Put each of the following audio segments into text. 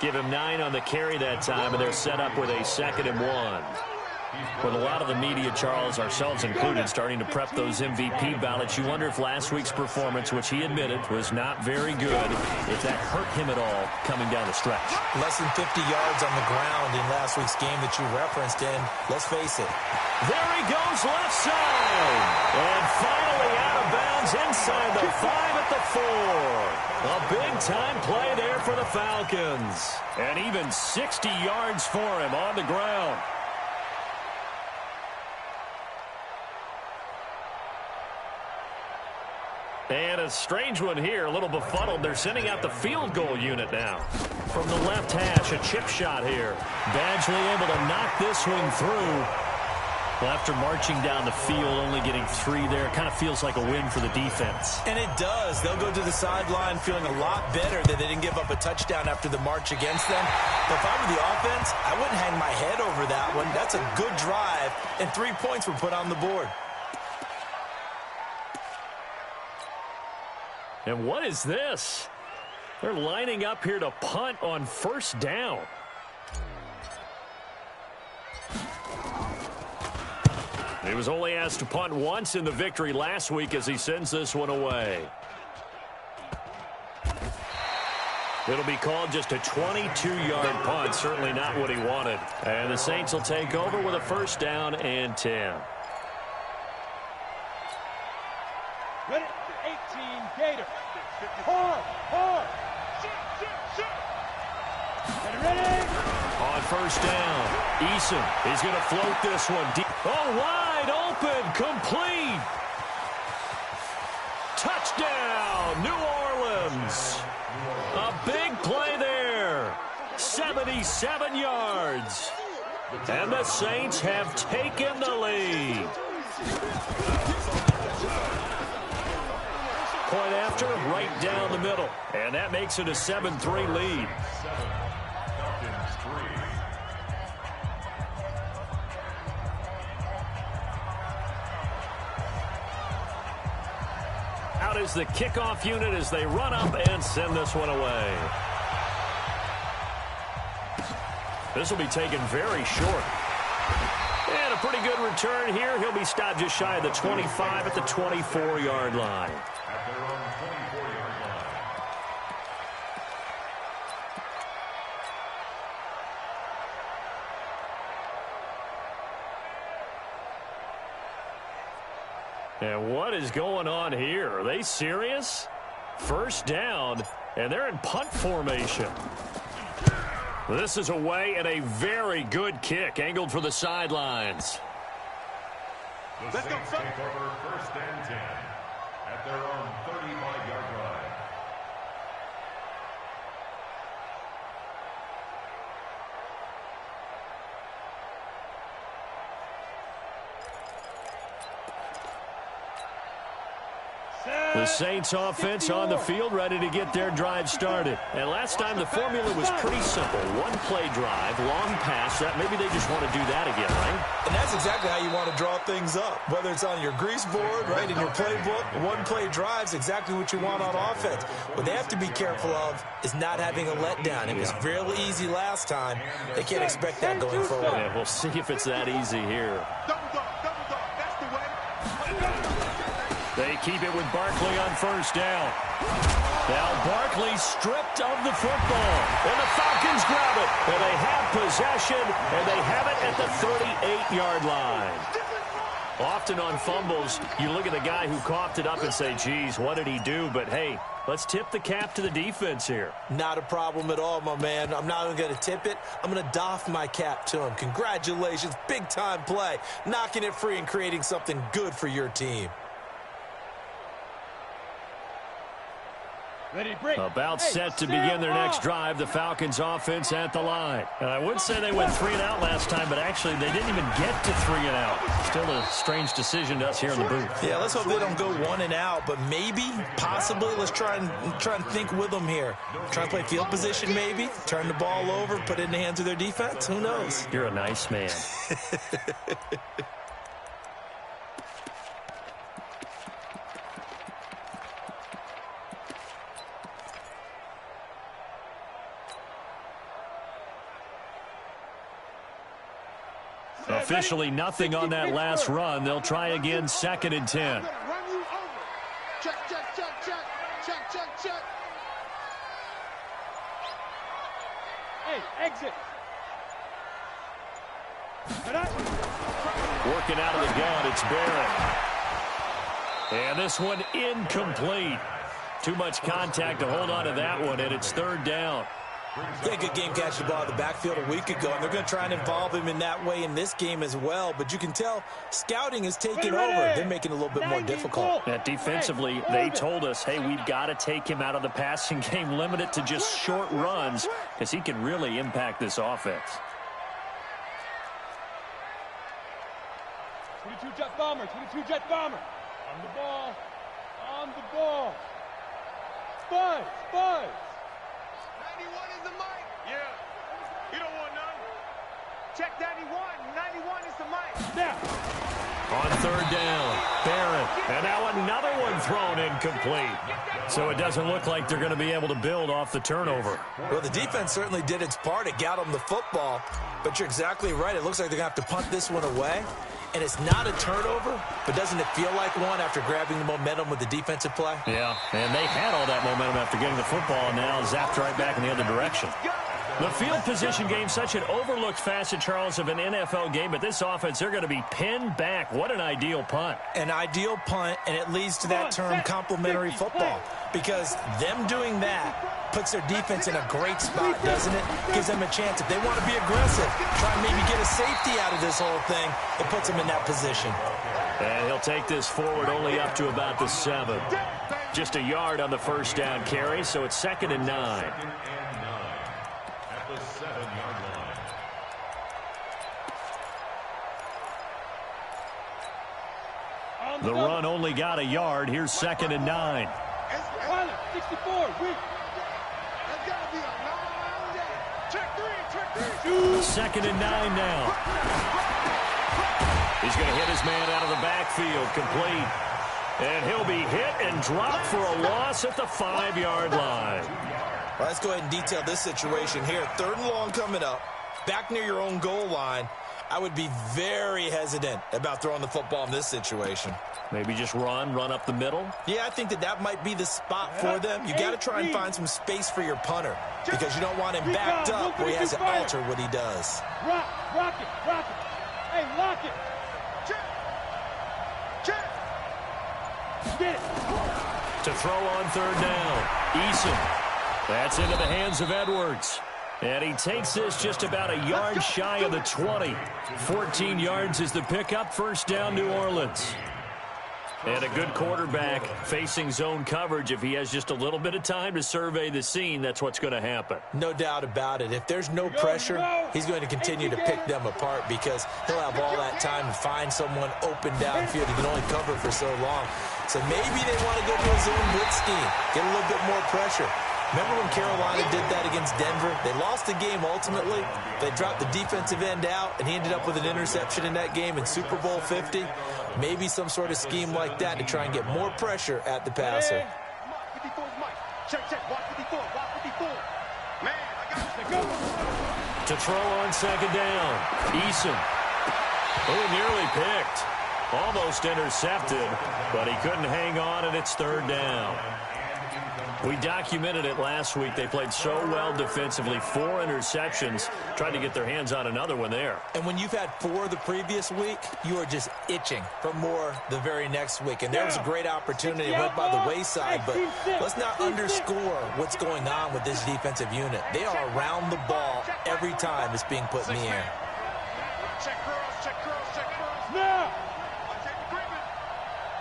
Give him 9 on the carry that time, and they're set up with a 2nd and 1. With a lot of the media, Charles, ourselves included, starting to prep those MVP ballots, you wonder if last week's performance, which he admitted was not very good, if that hurt him at all coming down the stretch. Less than 50 yards on the ground in last week's game that you referenced, and let's face it. There he goes left side. And finally out of bounds inside the 5 at the 4. A big-time play there for the Falcons. And even 60 yards for him on the ground. And a strange one here, a little befuddled. They're sending out the field goal unit now. From the left hash, a chip shot here. Badgley able to knock this one through. Well, after marching down the field, only getting 3 there, it kind of feels like a win for the defense. And it does. They'll go to the sideline feeling a lot better that they didn't give up a touchdown after the march against them. But if I were the offense, I wouldn't hang my head over that one. That's a good drive, and 3 points were put on the board. And what is this? They're lining up here to punt on 1st down. He was only asked to punt once in the victory last week as he sends this one away. It'll be called just a 22-yard punt, certainly not what he wanted. And the Saints will take over with a 1st down and 10. Ready? 18, Gator. Hard. Ready? On 1st down, Eason is going to float this one deep. Oh, wide open, complete. Touchdown, New Orleans. A big play there. 77 yards. And the Saints have taken the lead. Point after, right down the middle. And that makes it a 7-3 lead. Out is the kickoff unit as they run up and send this one away. This will be taken very short. And a pretty good return here. He'll be stopped just shy of the 25 at the 24-yard line. And what is going on here? Are they serious? 1st down, and they're in punt formation. This is away and a very good kick, angled for the sidelines. The Saints take over 1st and 10 at their own 35-yard line. The Saints offense on the field, ready to get their drive started. And last time the formula was pretty simple. 1-play drive, long pass. Maybe they just want to do that again, right? And that's exactly how you want to draw things up. Whether it's on your grease board, right, in your playbook, 1-play drive is exactly what you want on offense. What they have to be careful of is not having a letdown. It was real easy last time. They can't expect that going forward. Yeah, we'll see if it's that easy here. They keep it with Barkley on 1st down. Now Barkley stripped of the football. And the Falcons grab it. And they have possession. And they have it at the 38-yard line. Often on fumbles, you look at the guy who coughed it up and say, geez, what did he do? But, hey, let's tip the cap to the defense here. Not a problem at all, my man. I'm not even going to tip it. I'm going to doff my cap to him. Congratulations. Big-time play. Knocking it free and creating something good for your team. About set to begin their next drive, the Falcons offense at the line. And I would say they went 3 and out last time, but actually they didn't even get to 3 and out. Still a strange decision to us here in the booth. Yeah, let's hope they don't go 1 and out, but maybe, possibly, let's try and think with them here. Try and play field position maybe, turn the ball over, put it in the hands of their defense. Who knows? You're a nice man. Officially nothing on that last run. They'll try again, 2nd and 10. Check, check, check, check. Check, check, check. Hey, exit. Working out of the gun, it's Barrett. And this one incomplete. Too much contact to hold on to that one, and it's 3rd down. Yeah, good game catching the ball in the backfield a week ago, and they're going to try and involve him in that way in this game as well. But you can tell scouting is taking over. They're making it a little bit more difficult. Yeah, defensively, they told us, hey, we've got to take him out of the passing game, limit it to just short runs, because he can really impact this offense. 22 jet bomber, 22 jet bomber. On the ball. On the ball. Buzz, buzz. 91 is the mic. Yeah. You don't want none. Check 91. 91 is the mic. Now. On 3rd down, Barrett. And now another one thrown incomplete. So it doesn't look like they're going to be able to build off the turnover. Well, the defense certainly did its part. It got them the football. But you're exactly right. It looks like they're going to have to punt this one away. And it's not a turnover, but doesn't it feel like one after grabbing the momentum with the defensive play? Yeah, and they had all that momentum after getting the football, and now zapped right back in the other direction. The field position game, such an overlooked facet, Charles, of an NFL game, but this offense, they're going to be pinned back. What an ideal punt. An ideal punt, and it leads to that term complementary football, because them doing that puts their defense in a great spot, doesn't it? Gives them a chance. If they want to be aggressive, try and maybe get a safety out of this whole thing, it puts them in that position. And he'll take this forward only up to about the 7. Just a yard on the 1st down carry, so it's 2nd and 9. At the 7-yard line. The run only got a yard. Here's 2nd and 9. Pilot, 64, weak. That's got to be a long day. Check 3, check 3. 2nd and 9 now. He's going to hit his man out of the backfield, complete. And he'll be hit and dropped for a loss at the 5-yard line. Well, let's go ahead and detail this situation here. 3rd and long coming up, back near your own goal line. I would be very hesitant about throwing the football in this situation. Maybe just run up the middle. Yeah, I think that might be the spot for them. You got to try and find some space for your punter, because you don't want him backed up where he has to alter what he does. Rock it, rock it. Hey, lock it. Check. Check. Get it. To throw on 3rd down, Eason. That's into the hands of Edwards. And he takes this just about a yard shy of the 20. 14 yards is the pickup. 1st down, New Orleans. And a good quarterback facing zone coverage. If he has just a little bit of time to survey the scene, that's what's going to happen. No doubt about it. If there's no pressure, he's going to continue to pick them apart, because he'll have all that time to find someone open downfield. He can only cover for so long. So maybe they want to go to a zone blitz scheme, get a little bit more pressure. Remember when Carolina did that against Denver? They lost the game ultimately. They dropped the defensive end out, and he ended up with an interception in that game in Super Bowl 50. Maybe some sort of scheme like that to try and get more pressure at the passer. Mark 54's mic. Check, check. Block 54. Block 54. Man, I got you. To throw on 2nd down, Eason. Oh, nearly picked. Almost intercepted, but he couldn't hang on, and it's 3rd down. We documented it last week. They played so well defensively. 4 interceptions. Tried to get their hands on another one there. And when you've had 4 the previous week, you are just itching for more the very next week. And there was a great opportunity. It went by the wayside. But let's not underscore what's going on with this defensive unit. They are around the ball every time it's being put in the air. Check curls, check curls, check curls. Now.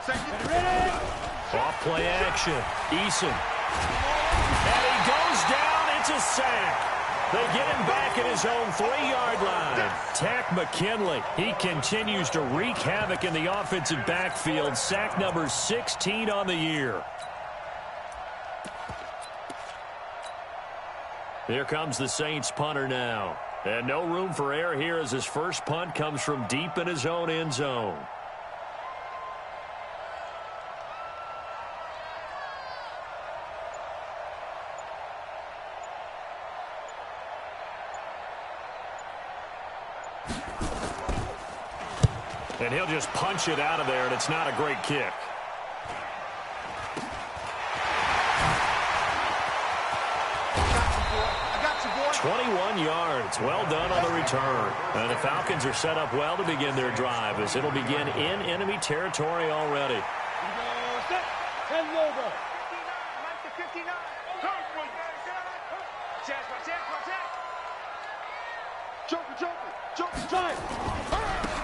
Safety. Ready? Off play action. Eason. And he goes down. It's a sack. They get him back at his own 3-yard line. Tack McKinley. He continues to wreak havoc in the offensive backfield. Sack number 16 on the year. Here comes the Saints punter now. And no room for error here as his first punt comes from deep in his own end zone. And he'll just punch it out of there, and it's not a great kick. I got you, boy. 21 yards. Well done on the return. And the Falcons are set up well to begin their drive as it'll begin in enemy territory already. Set. And logo. 59. Time.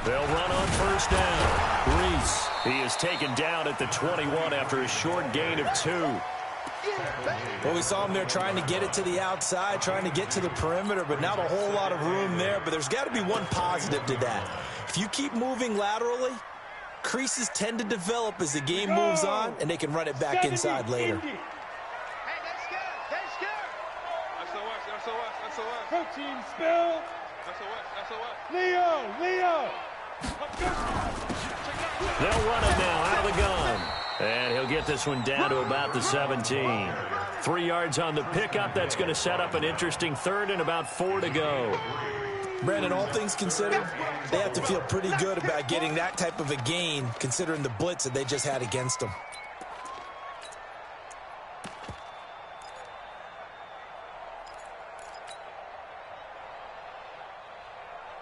They'll run on first down. Reese, he is taken down at the 21 after a short gain of 2. Well, we saw him there trying to get it to the outside, trying to get to the perimeter, but not a whole lot of room there. But there's got to be one positive to that. If you keep moving laterally, creases tend to develop as the game moves on, and they can run it back inside later. Hey, that's good. That's good. SOS. Protein spill. SOS. Leo. They'll run it now out of the gun. And he'll get this one down to about the 17. 3 yards on the pickup. That's going to set up an interesting third and about 4 to go. Brandon, all things considered, they have to feel pretty good about getting that type of a gain, considering the blitz that they just had against them.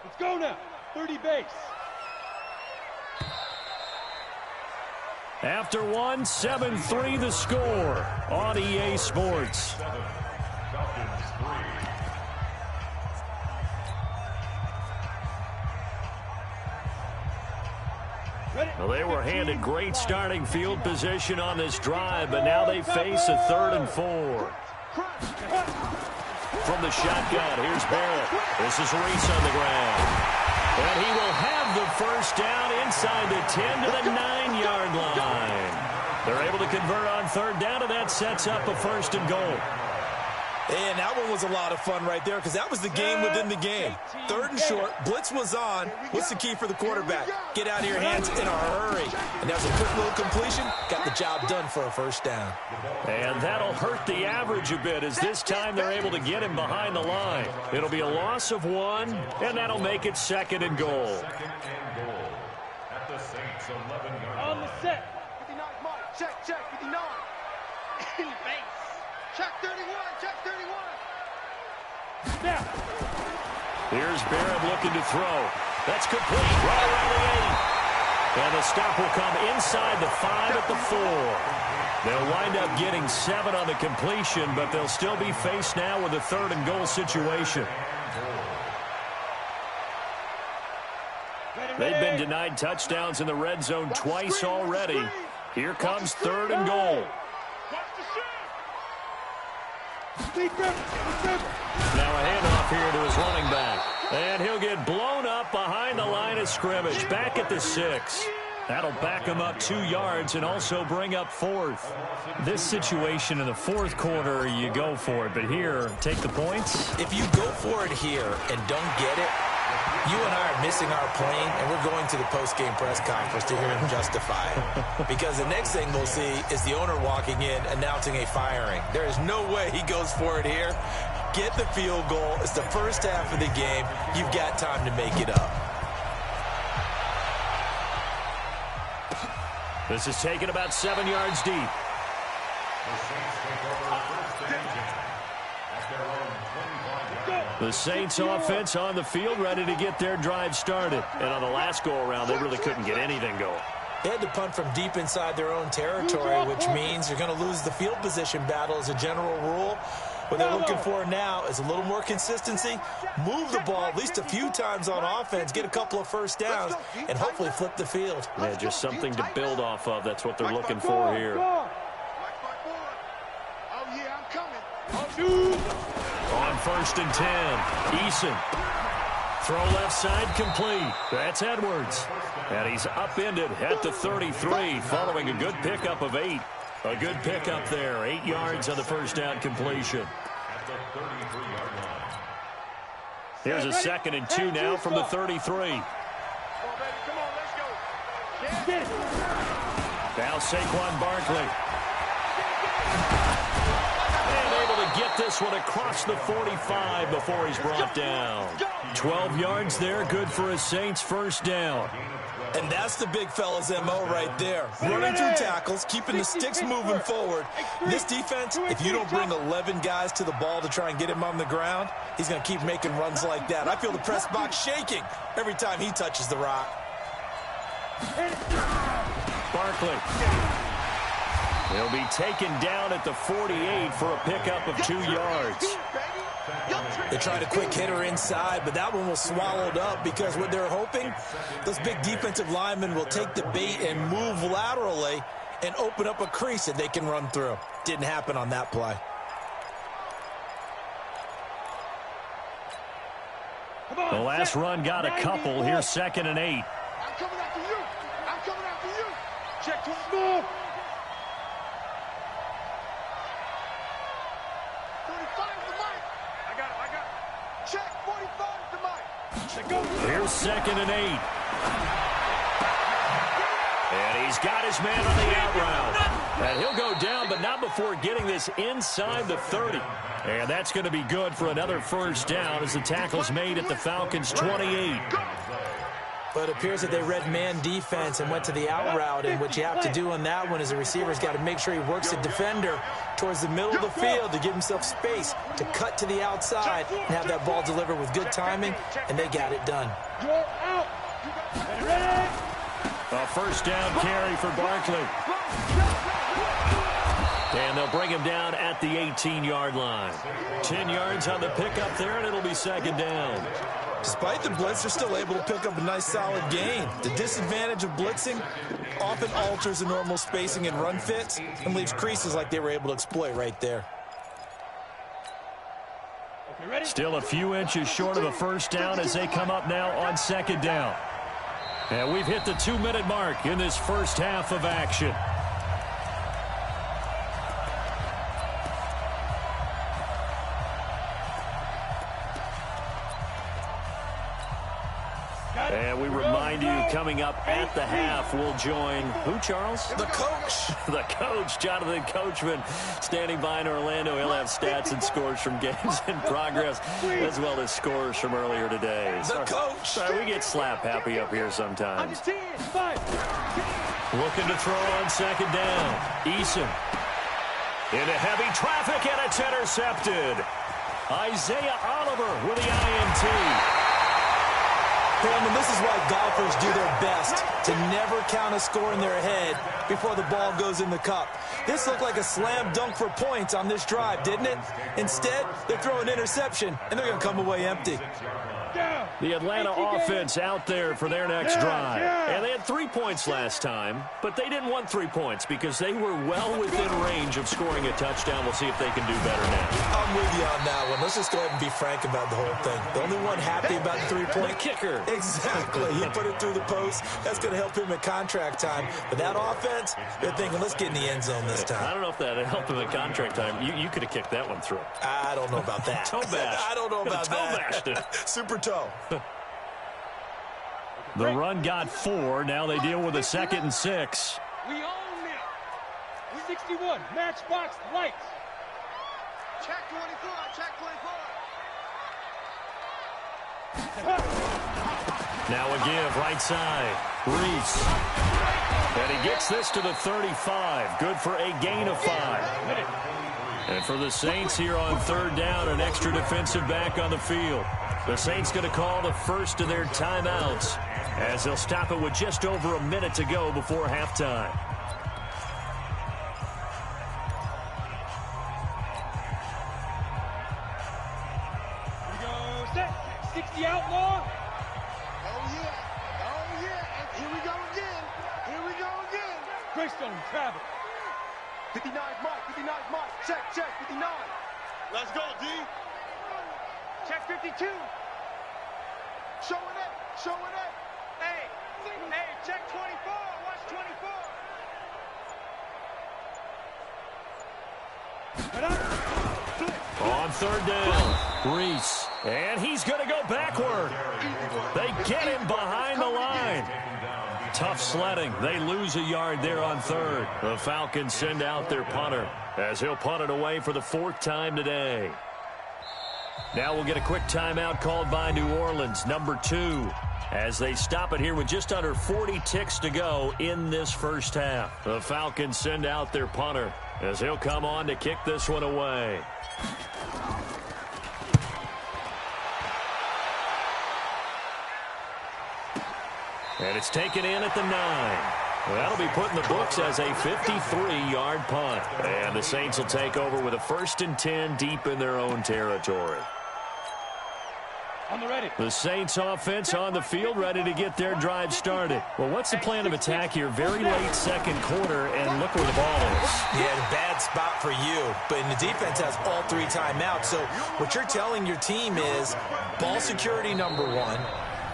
Let's go now. 30 base. After 1, 7-3 the score on EA Sports. Well, they were handed great starting field position on this drive, but now they face a 3rd and 4. From the shotgun, here's Barrett. This is Reese on the ground. And he will have the first down inside the 10 to the 9-yard line. They're able to convert on 3rd down, and that sets up a 1st and goal. And that one was a lot of fun right there because that was the game within the game. 3rd and short, blitz was on. What's the key for the quarterback? Get out of your hands in a hurry. And that was a quick little completion. Got the job done for a 1st down. And that'll hurt the average a bit as this time they're able to get him behind the line. It'll be a loss of 1, and that'll make it 2nd and goal. 2nd and goal at the Saints 11-yard On the set. 59, Mike. Check, 59. In base. Check 31, check 31. Snap. Here's Barrett looking to throw. That's complete right around the 8. And the stop will come inside the 5 at the 4. They'll wind up getting 7 on the completion, but they'll still be faced now with a 3rd and goal situation. They've been denied touchdowns in the red zone twice already. Here comes 3rd and goal. Now a handoff here to his running back. And he'll get blown up behind the line of scrimmage. Back at the 6. That'll back him up 2 yards and also bring up 4th. This situation in the 4th quarter, you go for it. But here, take the points. If you go for it here and don't get it, you and I are missing our plane, and we're going to the post-game press conference to hear him justify it. Because the next thing we'll see is the owner walking in announcing a firing. There is no way he goes for it here. Get the field goal. It's the first half of the game. You've got time to make it up. This is taken about 7 yards deep. The Saints offense on the field ready to get their drive started. And on the last go-around, they really couldn't get anything going. They had to punt from deep inside their own territory, which means you're going to lose the field position battle as a general rule. What they're looking for now is a little more consistency, move the ball at least a few times on offense, get a couple of 1st downs, and hopefully flip the field. Yeah, just something to build off of. That's what they're looking for here. Oh, yeah, I'm coming. On 1st and 10, Eason. Throw left side complete. That's Edwards. And he's upended at the 33 following a good pickup of 8. A good pickup there. 8 yards on the 1st down completion. Here's a 2nd and 2 now from the 33. Come on, baby. Come on, let's go. Now Saquon Barkley. And able to get this one across the 45 before he's brought down. 12 yards there, good for a Saints 1st down. And that's the big fella's MO right there. Running through tackles, keeping the sticks moving forward. This defense, if you don't bring 11 guys to the ball to try and get him on the ground, he's going to keep making runs like that. I feel the press box shaking every time he touches the rock. Barkley. He'll be taken down at the 48 for a pickup of 2 yards. They tried a quick hitter inside, but that one was swallowed up because what they're hoping, those big defensive linemen will take the bait and move laterally and open up a crease that they can run through. Didn't happen on that play. The last run got a couple. Here's 2nd and 8. I'm coming after you. I'm coming after you. Check to move. 45 is the mic. I got it. Check 45 is the mic. Here's 2nd and 8. And he's got his man on the out route. And he'll go down, but not before getting this inside the 30. And that's going to be good for another first down as the tackle's made at the Falcons' 28. But it appears that they read man defense and went to the out route, and what you have to do on that one is the receiver's got to make sure he works the defender towards the middle of the field to give himself space to cut to the outside and have that ball delivered with good timing, and they got it done. You're out. Ready? A first down carry for Barkley. And they'll bring him down at the 18-yard line. 10 yards on the pickup there, and it'll be 2nd down. Despite the blitz, they're still able to pick up a nice solid gain. The disadvantage of blitzing often alters the normal spacing and run fits and leaves creases like they were able to exploit right there. Still a few inches short of a first down as they come up now on 2nd down. And we've hit the 2-minute mark in this first half of action. And we remind you, coming up at the half, we'll join who, Charles? The coach. The coach, Jonathan Coachman, standing by in Orlando. He'll have stats and scores from games in progress, as well as scores from earlier today. The coach. Sorry, we get slap happy up here sometimes. Looking to throw on 2nd down. Eason into heavy traffic, and it's intercepted. Isaiah Oliver with the INT. Coleman, this is why golfers do their best to never count a score in their head before the ball goes in the cup. This looked like a slam dunk for points on this drive, didn't it? Instead, they throw an interception, and they're going to come away empty. The Atlanta offense out there for their next drive. And they had 3 points last time, but they didn't want 3 points because they were well within range of scoring a touchdown. We'll see if they can do better now. I'm with you on that one. Let's just go ahead and be frank about the whole thing. The only one happy about the 3-point kicker. Exactly. He put it through the post. That's going to help him at contract time. But that offense, they're thinking, let's get in the end zone this time. I don't know if that helped him at contract time. You could have kicked that one through. I don't know about that. Toe bash. I don't know about that. Toe bashed it. Super toe. The run got 4. Now they deal with a 2nd and 6. We own it. 61. Matchbox lights. Check 24. Check 24. Now a give, right side. Reese. And he gets this to the 35. Good for a gain of 5. And for the Saints here on 3rd down, an extra defensive back on the field. The Saints going to call the first of their timeouts as they'll stop it with just over a minute to go before halftime. Here we go. Set. 60 outlaw. Oh, yeah. Oh, yeah. And here we go again. Here we go again. Greystone travel. 59 Mike. 59 Mike. Check, 59. Let's go, D. Check 52. Showing it. Hey, check 24. Watch 24. On 3rd down, Reese. And he's going to go backward. They get him behind the line. Tough sledding. They lose a yard there on 3rd. The Falcons send out their punter as he'll punt it away for the 4th time today. Now we'll get a quick timeout called by New Orleans, number 2, as they stop it here with just under 40 ticks to go in this first half. The Falcons send out their punter as he'll come on to kick this one away. And it's taken in at the 9. Well, that'll be put in the books as a 53-yard punt. And the Saints will take over with a 1st and 10 deep in their own territory. The Saints offense on the field, ready to get their drive started. Well, what's the plan of attack here? Very late second quarter, and look where the ball is. Yeah, a bad spot for you, but the defense has all 3 timeouts. So what you're telling your team is ball security number 1.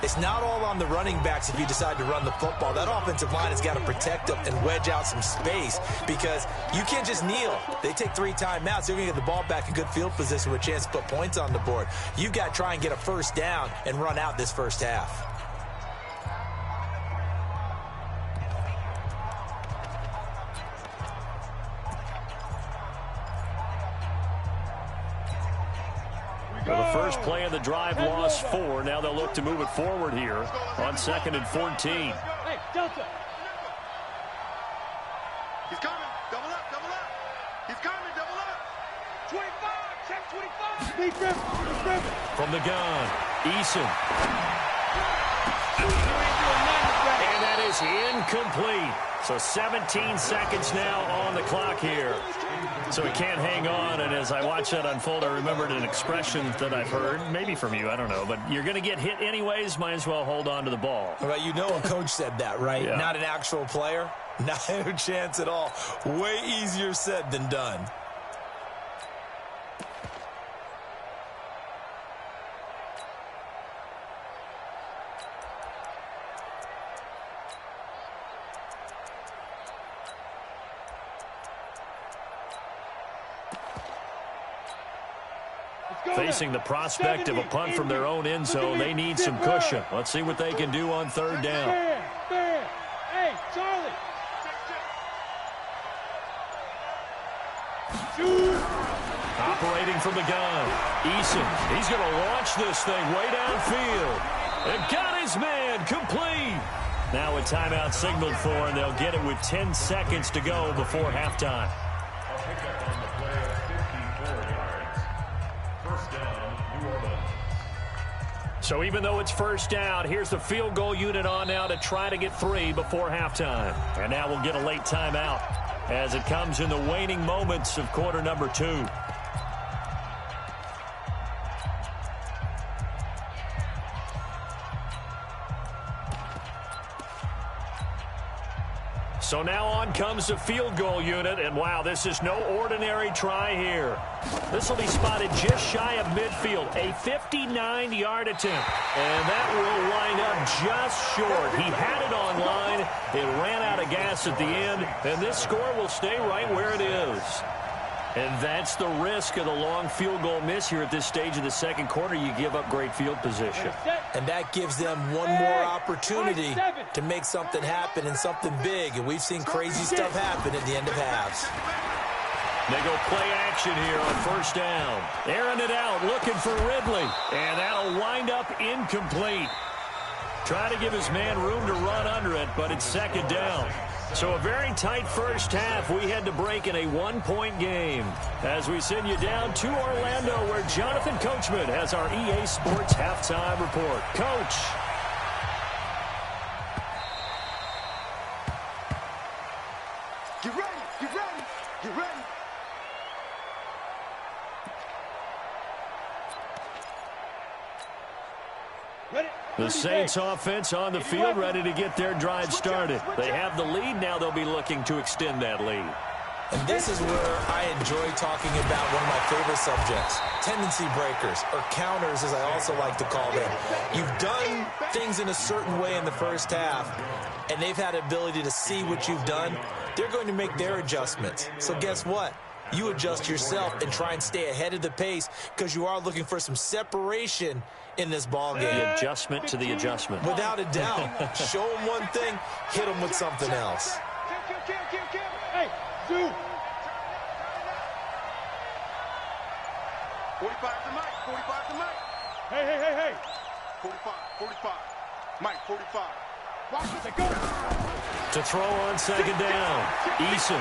It's not all on the running backs if you decide to run the football. That offensive line has got to protect them and wedge out some space because you can't just kneel. They take 3 timeouts. They're going to get the ball back in good field position with a chance to put points on the board. You've got to try and get a first down and run out this first half. Well, the first play of the drive lost 4. Now they'll look to move it forward here on 2nd and 14. Hey, Delta. He's coming. Double up, double up. He's coming, double up. 25, check 25. Steve Griffin. From the gun, Eason. And that is incomplete. So 17 seconds now on the clock here. So he can't hang on, and as I watch that unfold, I remembered an expression that I've heard, maybe from you, I don't know, but you're going to get hit anyways, might as well hold on to the ball. Well, you know a coach said that, right? Yeah. Not an actual player. Not a chance at all. Way easier said than done. Facing the prospect of a punt from their own end zone, they need some cushion. Let's see what they can do on 3rd down. Fair. Hey, Charlie. Operating from the gun, Eason. He's going to launch this thing way downfield. And got his man complete. Now a timeout signaled for, and they'll get it with 10 seconds to go before halftime. A pickup on the play of 54 yards. First down, New Orleans. So even though it's first down, here's the field goal unit on now to try to get 3 before halftime. And now we'll get a late timeout as it comes in the waning moments of quarter number 2. So now on comes the field goal unit, and wow, this is no ordinary try here. This will be spotted just shy of midfield, a 59-yard attempt, and that will line up just short. He had it on line, it ran out of gas at the end, and this score will stay right where it is. And that's the risk of the long field goal miss here at this stage of the second quarter. You give up great field position. And that gives them one more opportunity to make something happen and something big. And we've seen crazy stuff happen at the end of halves. They go play action here on first down. Airing it out, looking for Ridley. And that'll wind up incomplete. Try to give his man room to run under it, but it's second down. So a very tight first half. We had to break in a one-point game as we send you down to Orlando, where Jonathan Coachman has our EA Sports halftime report. Coach. Get ready, get ready, get ready. The Saints offense on the field, ready to get their drive started. They have the lead. Now they'll be looking to extend that lead. And this is where I enjoy talking about one of my favorite subjects, tendency breakers, or counters, as I also like to call them. You've done things in a certain way in the first half, and they've had the ability to see what you've done. They're going to make their adjustments. So guess what? You adjust yourself and try and stay ahead of the pace because you are looking for some separation in this ball game. The adjustment to the adjustment. Without a doubt. Show them one thing, hit them with something else. Hey, Zoo. 45 45 to Mike. 45 to Mike. Hey. 45. Mike, 45. Watch it. Go. To throw on second down. Eason.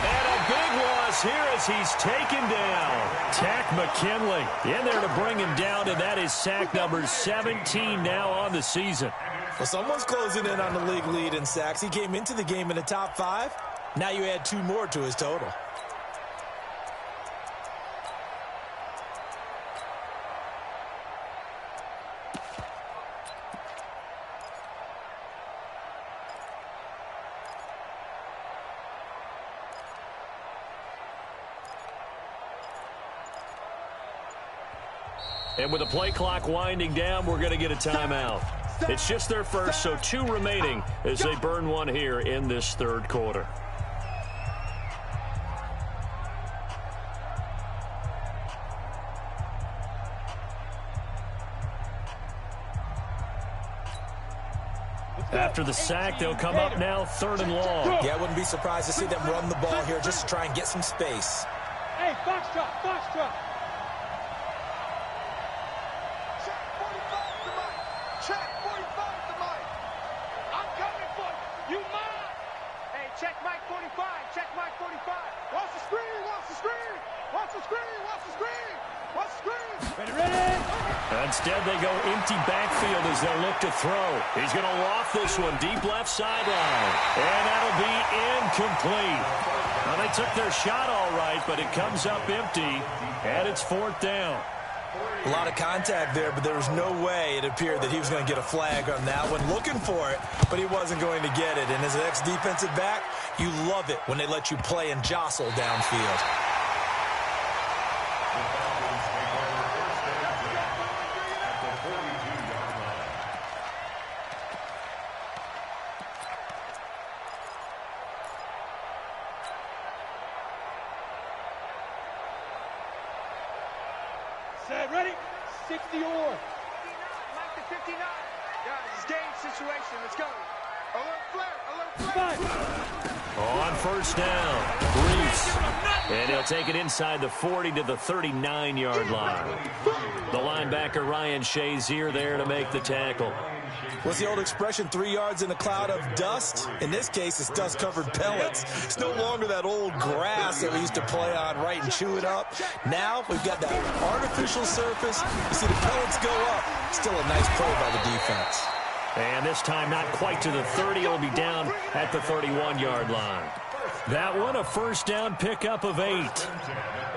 And a big loss here as he's taken down. Tack McKinley in there to bring him down, and that is sack number 17 now on the season. Well, someone's closing in on the league lead in sacks. He came into the game in the top 5. Now you add 2 more to his total. And with the play clock winding down, we're going to get a timeout. It's just their first, so 2 remaining as they burn one here in this third quarter. After the sack, they'll come up now 3rd and long. Yeah, I wouldn't be surprised to see them run the ball here just to try and get some space. Hey, box drop. Check 45 to Mike. I'm coming for you. You mine. Hey, check Mike 45. Check Mike 45. Watch the screen. Ready. Instead, they go empty backfield as they look to throw. He's going to loft this one deep left sideline. And that'll be incomplete. Now, they took their shot all right, but it comes up empty, and it's 4th down. A lot of contact there, but there was no way it appeared that he was going to get a flag on that one. Looking for it, but he wasn't going to get it. And as an ex-defensive back, you love it when they let you play and jostle downfield. Set, ready. 60 or. Mike to 59. Guys, it's game situation. Let's go. Alert flare. On first down, Reese. And he'll take it inside the 40 to the 39-yard line. The linebacker, Ryan Shazier, there to make the tackle. What's the old expression, 3 yards in a cloud of dust? In this case, it's dust-covered pellets. It's no longer that old grass that we used to play on, right, and chew it up. Now we've got that artificial surface. You see the pellets go up. Still a nice play by the defense. And this time not quite to the 30. It'll be down at the 31-yard line. That one, a first down pickup of 8.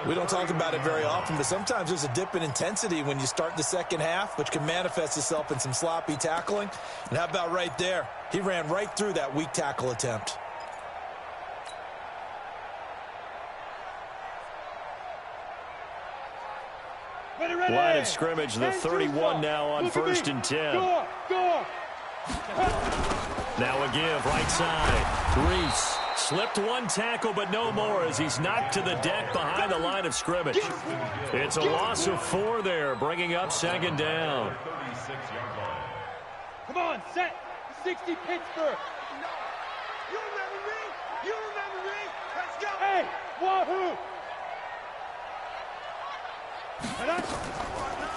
We don't talk about it very often, but sometimes there's a dip in intensity when you start the second half, which can manifest itself in some sloppy tackling. And how about right there? He ran right through that weak tackle attempt. Ready. Line of scrimmage, the 31 now on 1st and 10. Go. Now a give, right side. Reese slipped one tackle, but no more as he's knocked to the deck behind the line of scrimmage. It's a loss of 4 there, bringing up 2nd down. Come on, set. 60 Pittsburgh. You remember me. Let's go. Hey, wahoo.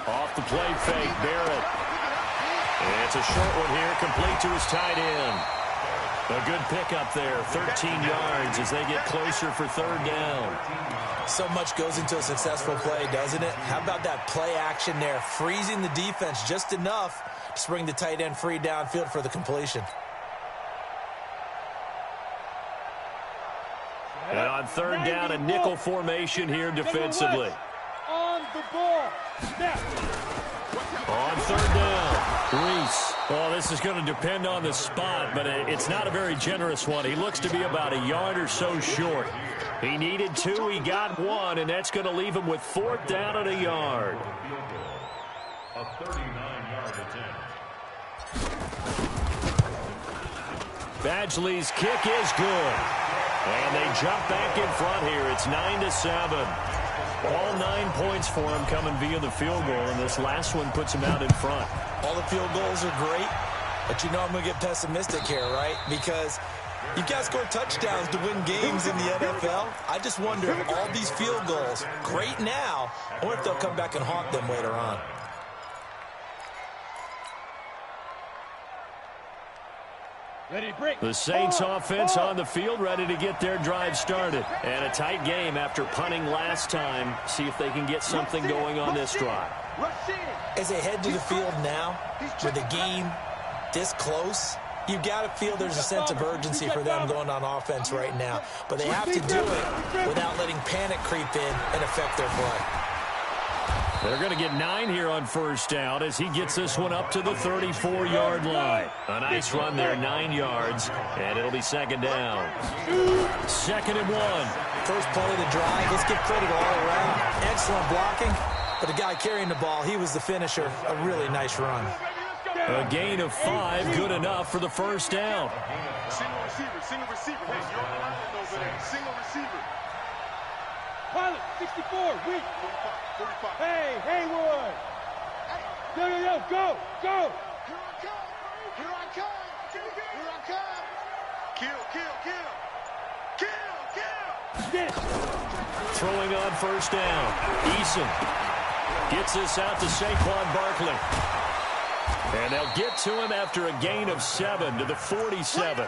Off the play fake, Barrett. It's a short one here, complete to his tight end. A good pickup there, 13 yards as they get closer for 3rd down. So much goes into a successful play, doesn't it? How about that play action there, freezing the defense just enough to bring the tight end free downfield for the completion. And on 3rd down, a nickel formation here defensively. On the ball. Snap. On 3rd down, Reese. Well, this is going to depend on the spot, but it's not a very generous one. He looks to be about a yard or so short. He needed 2, he got 1, and that's going to leave him with 4th down and a yard. A 39-yard attempt. Badgley's kick is good. And they jump back in front here. It's 9-7. All 9 points for him coming via the field goal, and this last one puts him out in front. All the field goals are great, but you know I'm going to get pessimistic here, right? Because You got to score touchdowns to win games in the NFL. I just wonder if all these field goals, great now, or if they'll come back and haunt them later on. The Saints offense on the field, ready to get their drive started. And a tight game after punting last time. See if they can get something going on this drive. As they head to the field now, with the game this close, you've got to feel there's a sense of urgency for them going on offense right now. But they have to do it without letting panic creep in and affect their play. They're going to get 9 here on first down as he gets this one up to the 34-yard line. A nice run there, 9 yards, and it'll be second down. 2nd and 1. First play of the drive, let's give credit all around. Excellent blocking, but the guy carrying the ball, he was the finisher. A really nice run. A gain of 5, good enough for the first down. Single receiver, single receiver. Hey, you're on the line over there. Single receiver. Pilot, 64, weak. 45. Hey, Haywood. Yo, go. Here I come. Here I come. Here I come. Kill. Throwing on first down. Eason gets this out to Saquon Barkley. And they'll get to him after a gain of 7 to the 47.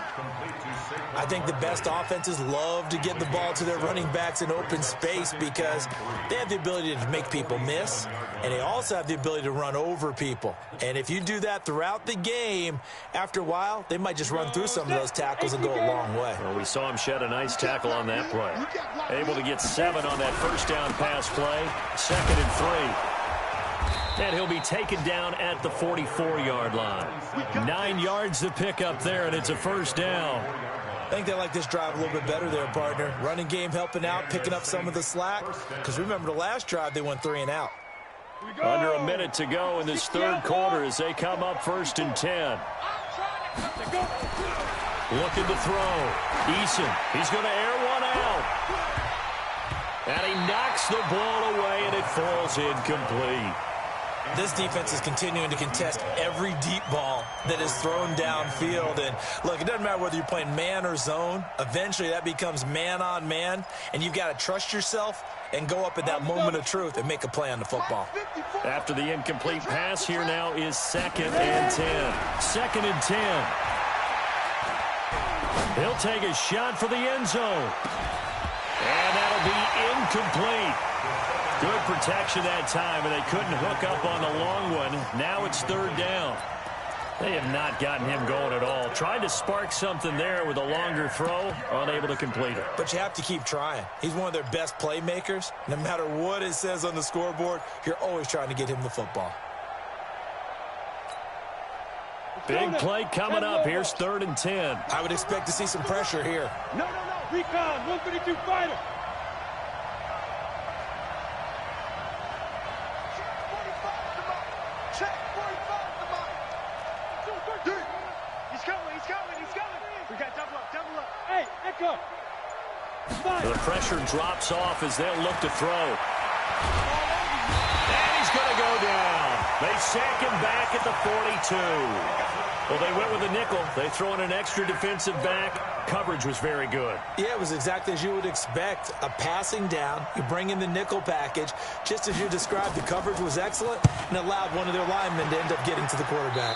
I think the best offenses love to get the ball to their running backs in open space because they have the ability to make people miss, and they also have the ability to run over people. And if you do that throughout the game, after a while, they might just run through some of those tackles and go a long way. Well, we saw him shed a nice tackle on that play. Able to get 7 on that first down pass play. 2nd and 3. And he'll be taken down at the 44-yard line. 9 yards to pick up there, and it's a first down. I think they like this drive a little bit better there, partner. Running game helping out, picking up some of the slack. Because remember, the last drive, they went 3 and out. Under a minute to go in this third quarter as they come up 1st and 10. Looking to throw. Eason, he's going to air one out. And he knocks the ball away, and it falls incomplete. This defense is continuing to contest every deep ball that is thrown downfield. And, look, it doesn't matter whether you're playing man or zone. Eventually, that becomes man-on-man, and you've got to trust yourself and go up at that moment of truth and make a play on the football. After the incomplete pass, here now is 2nd and 10. 2nd and 10. He'll take a shot for the end zone. And that'll be incomplete. Good protection that time, and they couldn't hook up on the long one. Now it's 3rd down. They have not gotten him going at all. Tried to spark something there with a longer throw, unable to complete it. But you have to keep trying. He's one of their best playmakers. No matter what it says on the scoreboard, you're always trying to get him the football. Big play coming up. Here's 3rd and 10. I would expect to see some pressure here. No. Recon, 132 fighter. The pressure drops off as they'll look to throw. And he's going to go down. They sack him back at the 42. Well, they went with a nickel. They throw in an extra defensive back. Coverage was very good. Yeah, it was exactly as you would expect. A passing down. You bring in the nickel package. Just as you described, the coverage was excellent and allowed one of their linemen to end up getting to the quarterback.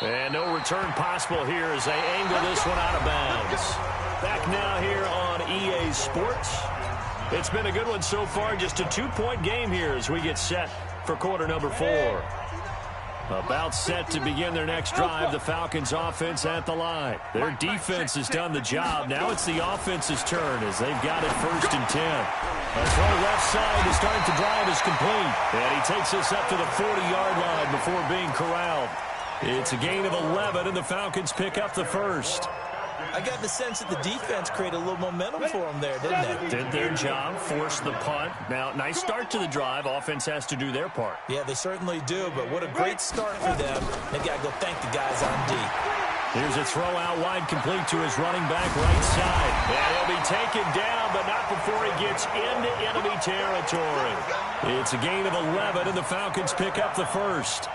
And no return possible here as they angle this one out of bounds. Back now here on EA Sports. It's been a good one so far. Just a 2-point game here as we get set for quarter number 4. About set to begin their next drive. The Falcons offense at the line. Their defense has done the job. Now it's the offense's turn as they've got it 1st and 10. A throw left side to start the drive is complete. And he takes this up to the 40-yard line before being corralled. It's a gain of 11, and the Falcons pick up the first. I got the sense that the defense created a little momentum for them there, didn't they? Did their job, forced the punt. Now, nice start to the drive. Offense has to do their part. Yeah, they certainly do, but what a great start for them. They've got to go thank the guys on D. Here's a throw out wide complete to his running back right side. And he'll be taken down, but not before he gets into enemy territory. It's a gain of 11, and the Falcons pick up the first.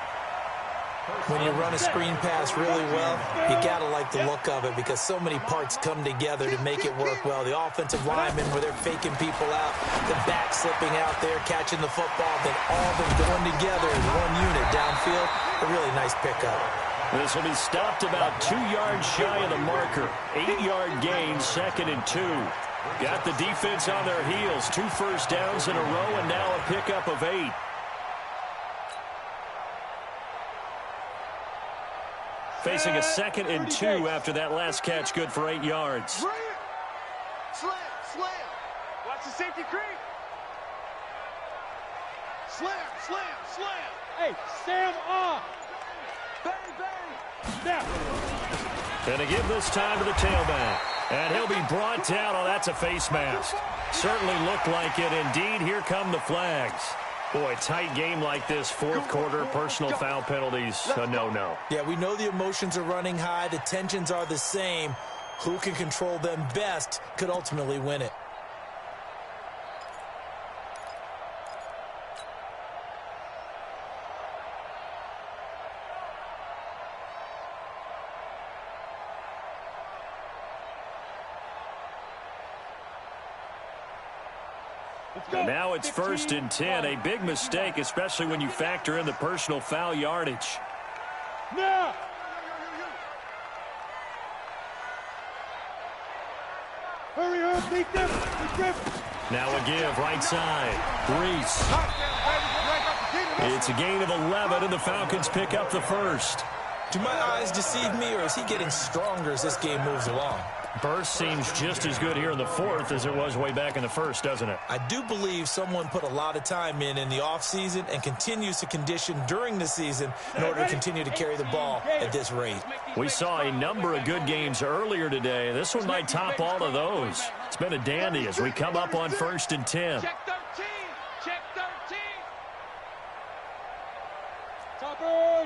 When you run a screen pass really well, you got to like the look of it because so many parts come together to make it work well. The offensive linemen, where they're faking people out, the back slipping out there, catching the football, then all of them going together as one unit downfield. A really nice pickup. This will be stopped about 2 yards shy of the marker. 8-yard gain, 2nd and 2. Got the defense on their heels. 2 first downs in a row and now a pickup of 8. Facing a 2nd and 2 after that last catch, good for 8 yards. Slam, slam. Watch the safety creep. Slam, slam, slam. Hey, Sam on. Bang, bang. Snap. And to give this time to the tailback. And he'll be brought down. Oh, that's a face mask. Certainly looked like it. Indeed, here come the flags. Boy, tight game like this, 4th quarter, personal foul penalties, a no-no. Yeah, we know the emotions are running high. The tensions are the same. Who can control them best could ultimately win it. And now it's 1st and 10. A big mistake, especially when you factor in the personal foul yardage. Now. Hurry up, beat them. Now a give, right side. Reese. It's a gain of 11, and the Falcons pick up the first. Do my eyes deceive me, or is he getting stronger as this game moves along? Burst seems just as good here in the 4th as it was way back in the 1st, doesn't it? I do believe someone put a lot of time in the offseason and continues to condition during the season in order to continue to carry the ball at this rate. We saw a number of good games earlier today. This one might top all of those. It's been a dandy as we come up on 1st and 10. Check 13. Check 13.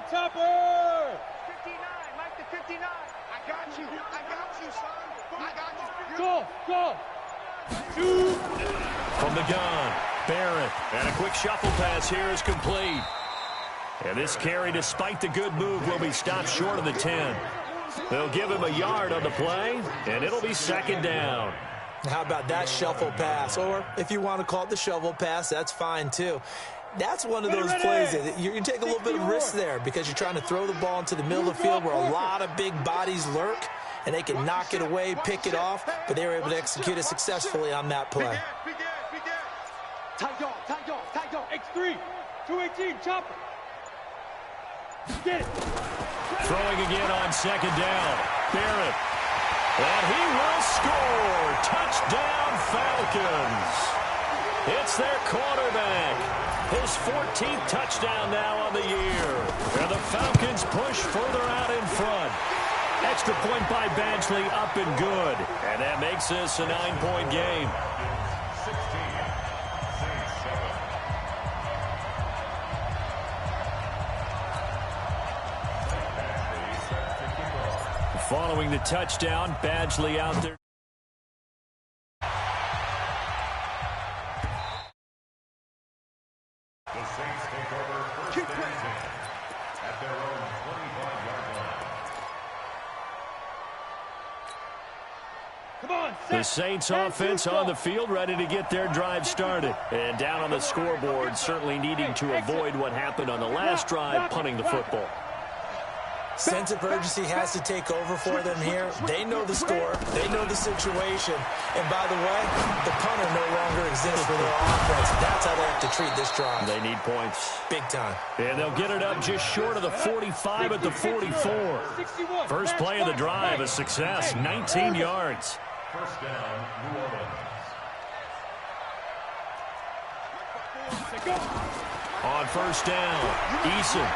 Topper. 59. Mike to 59. I got you, son. I got you. Go. 2. From the gun, Barrett. And a quick shuffle pass here is complete. And this carry, despite the good move, will be stopped short of the 10. They'll give him a yard on the play, and it'll be 2nd down. How about that shuffle pass? Or if you want to call it the shovel pass, that's fine too. That's one of those plays that you take a little bit of risk there because you're trying to throw the ball into the middle of the field where a lot of big bodies lurk, and they can knock it away, pick it off, but they were able to execute it successfully on that play. Tight dog. X3. 218. Chopper. Get it. Throwing again on 2nd down. Barrett. And he will score. Touchdown, Falcons. It's their quarterback. His 14th touchdown now on the year. And the Falcons push further out in front. Extra point by Badgley, up and good. And that makes this a 9-point game. Following the touchdown, Badgley out there. The Saints take over 1st and 10 at their own 25-yard line. Come on, The Saints offense on the field, ready to get their drive started. And down on the scoreboard, certainly needing to avoid what happened on the last drive, punting the football. Sense of urgency has to take over for them here. They know the score. They know the situation. And by the way, the punter no longer exists for their offense. That's how they have to treat this drive. They need points. Big time. And they'll get it up just short of the 45 at the 44. First play of the drive, a success, 19 yards. 1st down, New Orleans. On 1st down, Eason.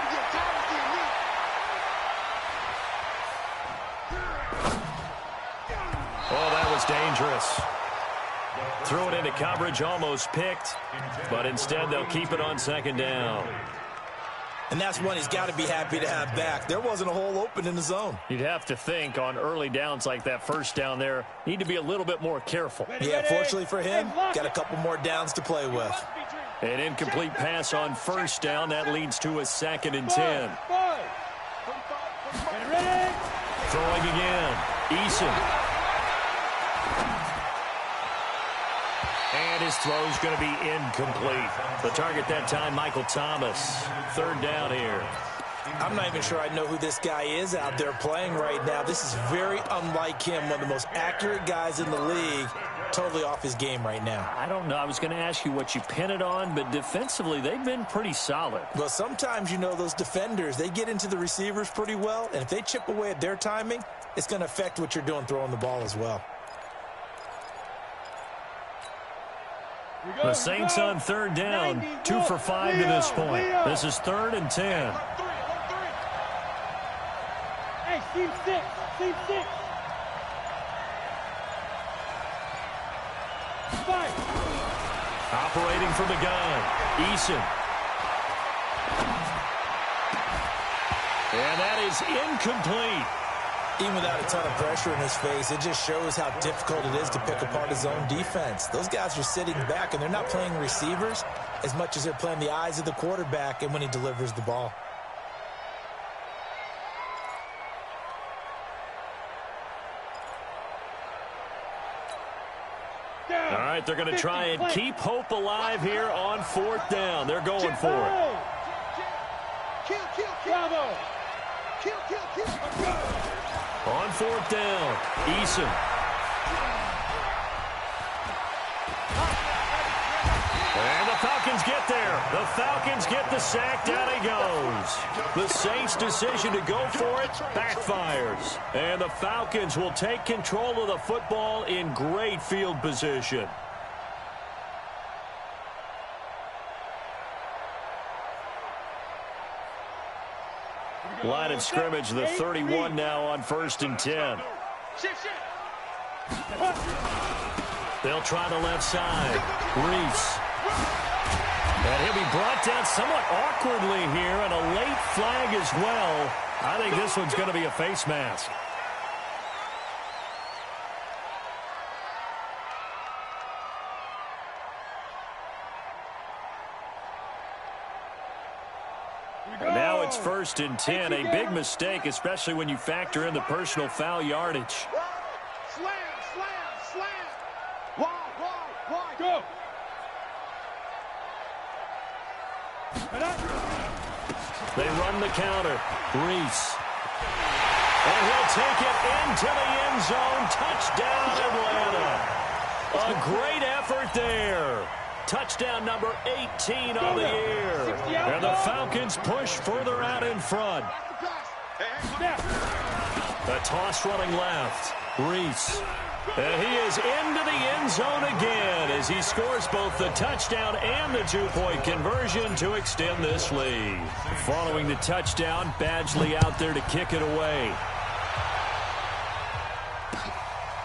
Oh, that was dangerous. Threw it into coverage, almost picked, but instead they'll keep it on 2nd down. And that's one he's got to be happy to have back. There wasn't a hole open in the zone. You'd have to think on early downs like that 1st down there, need to be a little bit more careful. Yeah, fortunately for him, got a couple more downs to play with. An incomplete pass on 1st down. That leads to a 2nd and 10. Throwing again. Eason. And his throw's going to be incomplete. The target that time, Michael Thomas. Third down here. I'm not even sure I know who this guy is out there playing right now. This is very unlike him, one of the most accurate guys in the league. Totally off his game right now. I don't know. I was going to ask you what you pin it on, but defensively, they've been pretty solid. Well, sometimes, you know, those defenders, they get into the receivers pretty well, and if they chip away at their timing, it's going to affect what you're doing throwing the ball as well. The Saints on third down, 2 for 5 to this point. This is 3rd and 10. Hey, team 6, team 6. Fight. Operating from the gun, Eason. And that is incomplete. Even without a ton of pressure in his face, it just shows how difficult it is to pick apart his own defense. Those guys are sitting back, and they're not playing receivers as much as they're playing the eyes of the quarterback and when he delivers the ball. All right, they're going to try and keep hope alive here on 4th down. They're going for it. Kill. Bravo. Kill. On 4th down, Eason. And the Falcons get there. The Falcons get the sack. Down he goes. The Saints' decision to go for it backfires. And the Falcons will take control of the football in great field position. Line of scrimmage, the 31 now on 1st and 10. They'll try the left side. Reese. And he'll be brought down somewhat awkwardly here, and a late flag as well. I think this one's going to be a face mask. And now it's 1st and 10. A big mistake, especially when you factor in the personal foul yardage. Slam. Wide. Go. They run the counter. Reese. And he'll take it into the end zone. Touchdown, Atlanta. A great effort there. Touchdown number 18 on the year. And the Falcons push further out in front. The toss running left. Reese. And he is into the end zone again as he scores both the touchdown and the 2-point conversion to extend this lead. Following the touchdown, Badgley out there to kick it away.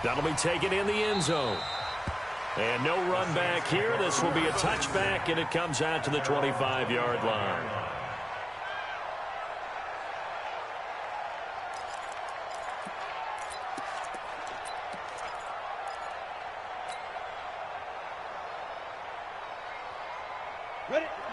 That'll be taken in the end zone. And no run back here. This will be a touchback, and it comes out to the 25-yard line.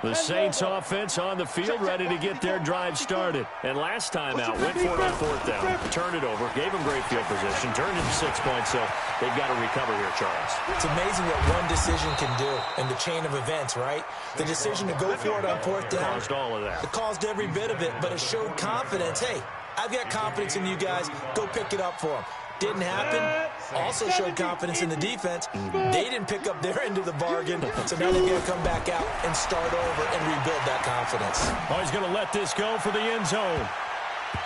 The Saints offense on the field ready to get their drive started. And last time out, went for it on 4th down, turned it over, gave them great field position, turned into 6 points, so they've got to recover here, Charles. It's amazing what one decision can do in the chain of events, right? The decision to go for it on 4th down. Caused all of that. It caused every bit of it, but it showed confidence. Hey, I've got confidence in you guys. Go pick it up for them. Didn't happen. Also showed confidence in the defense. They didn't pick up their end of the bargain, so now they've got to come back out and start over and rebuild that confidence. Oh, he's going to let this go for the end zone.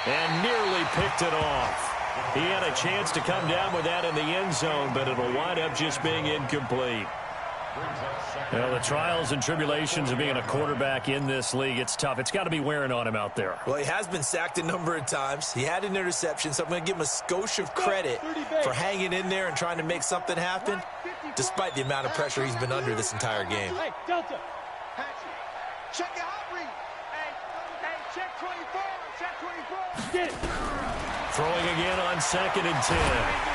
And nearly picked it off. He had a chance to come down with that in the end zone, but it'll wind up just being incomplete. Well, the trials and tribulations of being a quarterback in this league, it's tough. It's got to be wearing on him out there. Well, he has been sacked a number of times. He had an interception, so I'm going to give him a skosh of credit for hanging in there and trying to make something happen, despite the amount of pressure he's been under this entire game. Hey, Delta. Check your hot read. Hey, check 24. Check 24. Get it. Throwing again on 2nd and 10.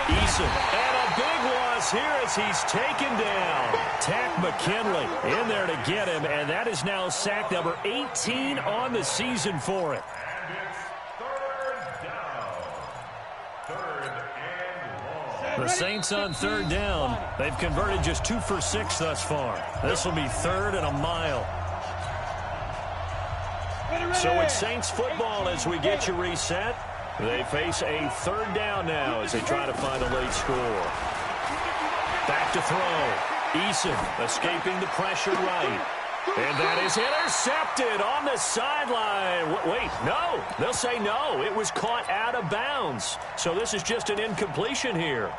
Eason. And a big loss here as he's taken down. Tack McKinley in there to get him, and that is now sack number 18 on the season for it. The Saints on third down. They've converted just 2 for 6 thus far. This will be 3rd and a mile. So it's Saints football as we get you reset. They face a 3rd down now as they try to find a late score. Back to throw. Eason escaping the pressure right. And that is intercepted on the sideline. Wait, no. They'll say no. It was caught out of bounds. So this is just an incompletion here.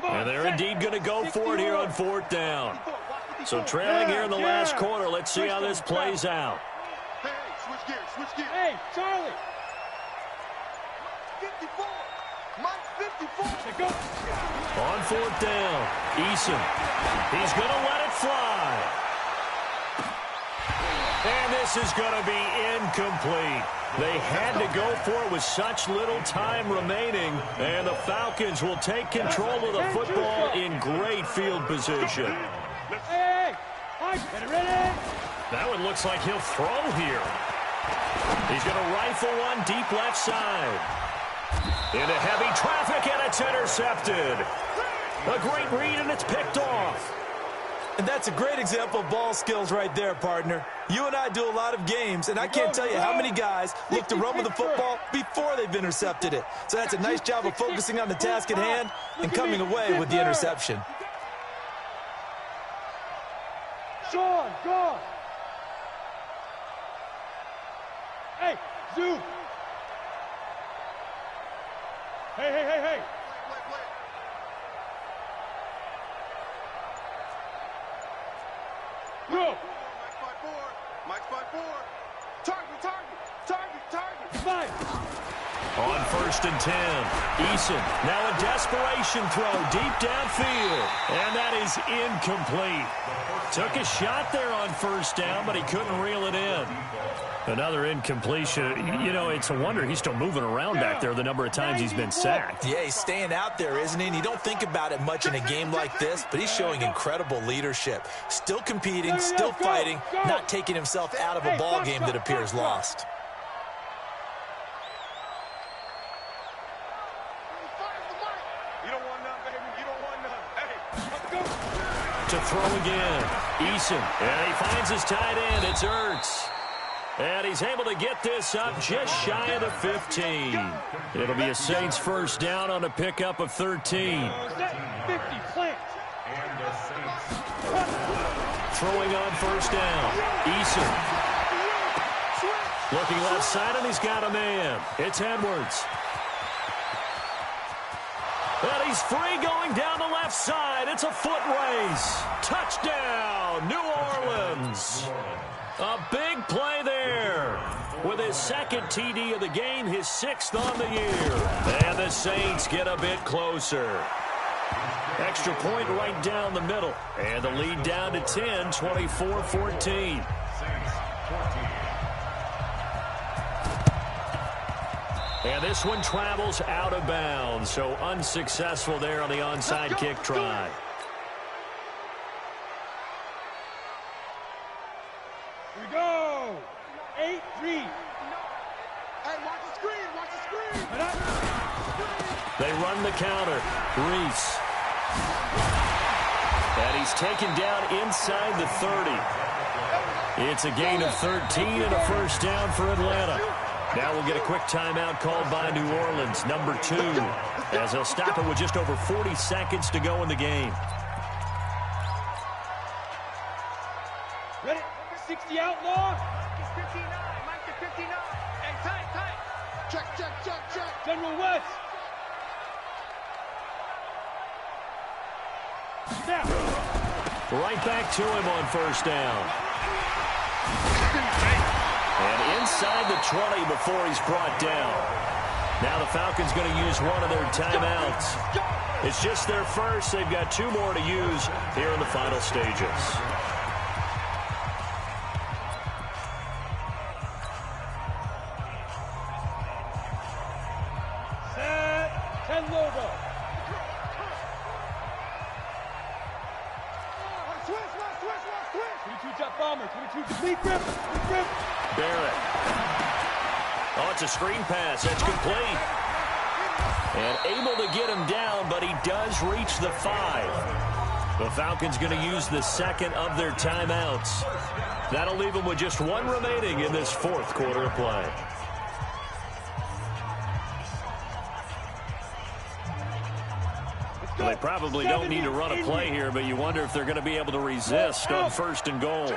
And they're indeed going to go for it here on 4th down. So trailing here in the last quarter, let's see how this plays out. Hey, switch gears, switch gears. Hey, Charlie. 54. Mike 54. Go. On 4th down, Eason. He's going to let it fly. And this is going to be incomplete. They had to go for it with such little time remaining, and the Falcons will take control of the football in great field position. Hey, Mike, get it ready. That one looks like he'll throw here. He's going to rifle one deep left side. Into heavy traffic, and it's intercepted. A great read, and it's picked off. And that's a great example of ball skills right there, partner. You and I do a lot of games, and I can't tell you how many guys look to run with the football before they've intercepted it. So that's a nice job of focusing on the task at hand and coming away with the interception. Sean, go. Hey, Zoo. Hey. Go. Mike's by 4. Target. 5. On 1st and 10, Eason, now a desperation throw deep downfield, and that is incomplete. Took a shot there on 1st down, but he couldn't reel it in. Another incompletion. You know, it's a wonder he's still moving around back there the number of times he's been sacked. Yeah, he's staying out there, isn't he? And you don't think about it much in a game like this, but he's showing incredible leadership. Still competing, still fighting, not taking himself out of a ball game that appears lost. You don't want none, baby. You don't want none. Hey, let's go. To throw again, Eason, and he finds his tight end. It's Ertz. And he's able to get this up just shy of the 15. It'll be a Saints 1st down on a pickup of 13. 50, plant. Throwing on 1st down, Eason. Looking left side, and he's got a man. It's Edwards. And he's free going down the left side. It's a foot race. Touchdown, New Orleans. A big play there. With his 2nd TD of the game, his 6th on the year. And the Saints get a bit closer. Extra point right down the middle. And the lead down to 10, 24-14. And this one travels out of bounds, so unsuccessful there on the onside kick try. Here we go. 8-3. Hey, watch the screen. They run the counter. Reese. And he's taken down inside the 30. It's a gain of 13 and a 1st down for Atlanta. Now we'll get a quick timeout called by New Orleans, number 2, as they'll stop it with just over 40 seconds to go in the game. Ready? 60 outlaw. Mike is 59. Hey, tight. Check. General West. Snap. Right back to him on 1st down. And inside the 20 before he's brought down. Now the Falcons going to use one of their timeouts. It's just their first. They've got 2 more to use here in the final stages. Set. 10 logo. Lead grip. Barrett. Oh, it's a screen pass. That's complete. And able to get him down, but he does reach the 5. The Falcons going to use the second of their timeouts. That'll leave them with just one remaining in this fourth quarter of play. Well, they probably don't need to run a play here, but you wonder if they're going to be able to resist on first and goal.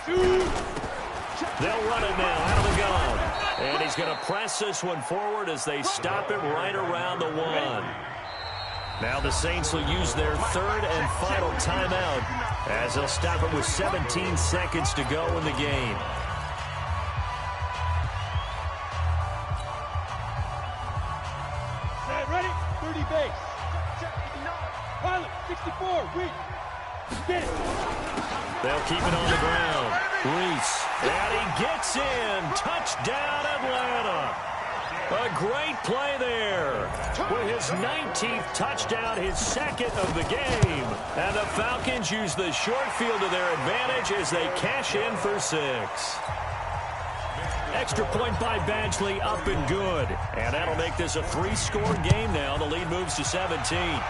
They'll run it now out of the gun. And he's going to press this one forward as they stop it right around the 1. Now the Saints will use their third and final timeout as they'll stop it with 17 seconds to go in the game. Ready? 30 base. Pilot, 64, weak. Get it. They'll keep it on the ground. Reese, and he gets in. Touchdown, Atlanta. A great play there. With his 19th touchdown, his second of the game. And the Falcons use the short field to their advantage as they cash in for 6. Extra point by Badgley, up and good. And that'll make this a 3-score game now. The lead moves to 17.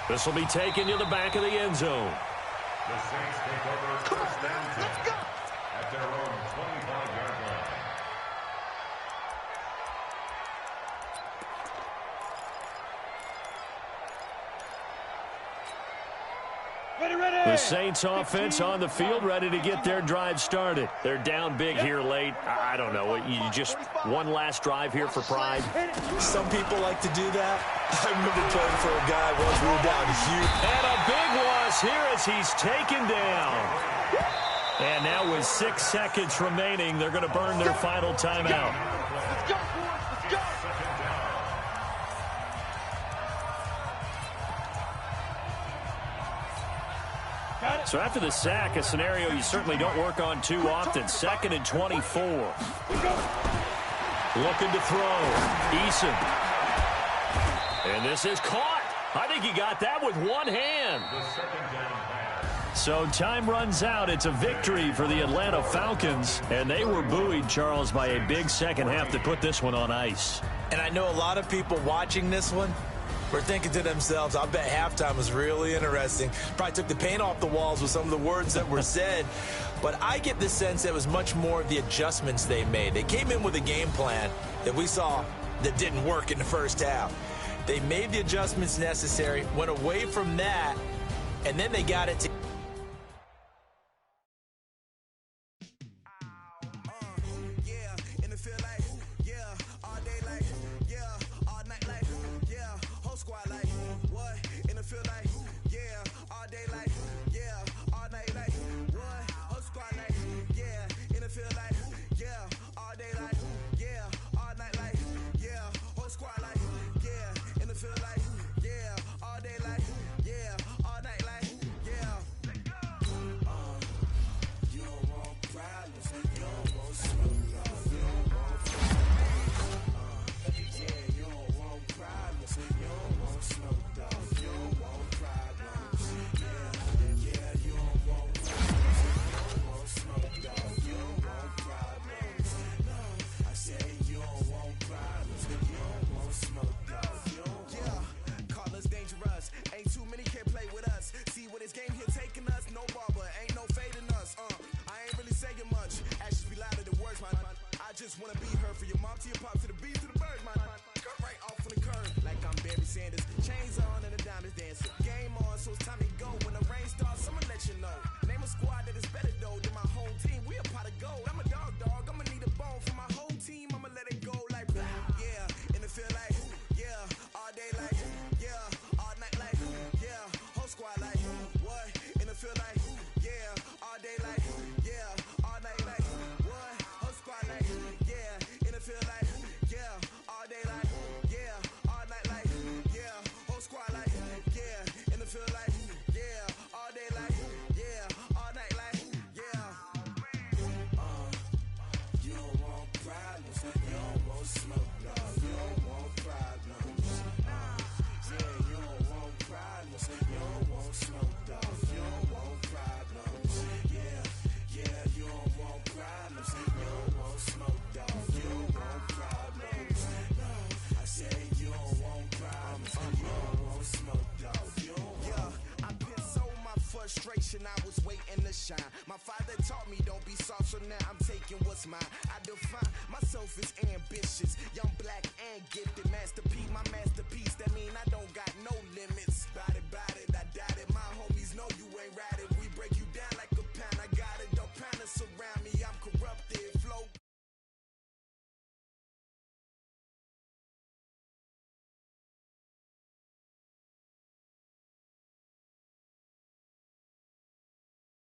This will be taken to the back of the end zone. The Saints take over first and 10 at their own 25-yard line. The Saints offense on the field, ready to get their drive started. They're down big here late. I don't know. You just one last drive here for pride. Some people like to do that. I remember playing for a guy once we were down huge. And a big loss here as he's taken down. And now with 6 seconds remaining, they're going to burn their final timeout. Let's go. So after the sack, a scenario you certainly don't work on too often. 2nd and 24. Looking to throw. Eason. And this is caught. I think he got that with one hand. So time runs out. It's a victory for the Atlanta Falcons. And they were buoyed, Charles, by a big second half that put this one on ice. And I know a lot of people watching this one were thinking to themselves, I bet halftime was really interesting. Probably took the paint off the walls with some of the words that were said. But I get the sense that it was much more of the adjustments they made. They came in with a game plan that we saw that didn't work in the first half. They made the adjustments necessary, went away from that, and then they got it to shine. My father taught me don't be soft, so now I'm taking what's mine. I define myself as ambitious, young, black, and gifted. Master P, my masterpiece, that mean I don't got no limits. Bye.